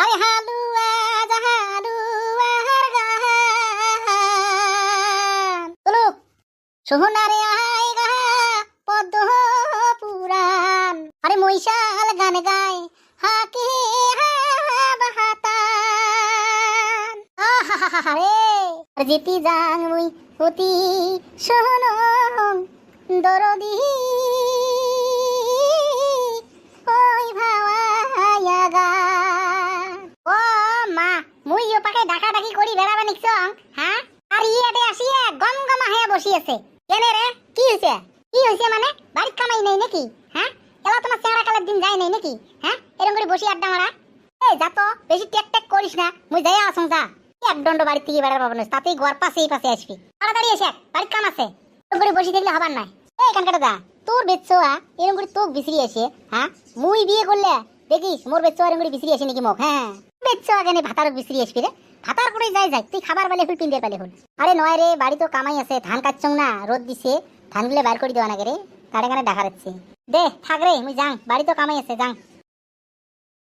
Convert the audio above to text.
আরে হালুয়া জাহালুয়ার গান তুলু সোহনারে আই গা পদ্ম পুরাণ আরে মৈশাল গান গায় হাকি বাহাতান আরে যেতি যাং মুই অতি সোহনং দরদি ওই ভাওয়ায়া গান ও মা মুই ও পাকে ডাকা ডাকি করি বেড়াবা নিকছং হ্যাঁ আর ইয়াতে আসিয়া গম গমা হয়ে বসি আছে কেনে রে কি হইছে মানে বাড়ি কামাই নাই নাকি হ্যাঁ এলা তোমার চেহারা কালের দিন যায় নাই নাকি হ্যাঁ এরকম করে বসি আড্ডা মারা এই যা তো বেশি টেক টেক করিস না মুই যাই আসং যা এক দণ্ড বাড়ি থেকে বেড়ার পাবো না তাতেই ঘর পাশেই পাশে আসবি তাড়াতাড়ি এসে বাড়ির কাম আছে এরকম করে বসে থাকলে হবার নাই এই কানকাটা দা তোর বেচ্ছোয়া এরকম করে তোক বিসরি আসে হ্যাঁ মুই বিয়ে করলে দেখিস মোর বেচ্ছোয়া এরকম করে বিসরি আসে নাকি মোক হ্যাঁ বেচ্ছোয়া কেন ভাতার বিসরি আসবি রে ভাতার করে যাই তুই খাবার বেলে ফুল পিন্দের পেলে ফুল আরে নয় রে বাড়ি তো কামাই আছে ধান কাটছং না রোদ দিছে ধানগুলো বাইর করে দেওয়া নাকি রে কাড়ে কাড়ে দেখা যাচ্ছে দে থাক রে মুই যাং বাড়ি তো কামাই আছে যাং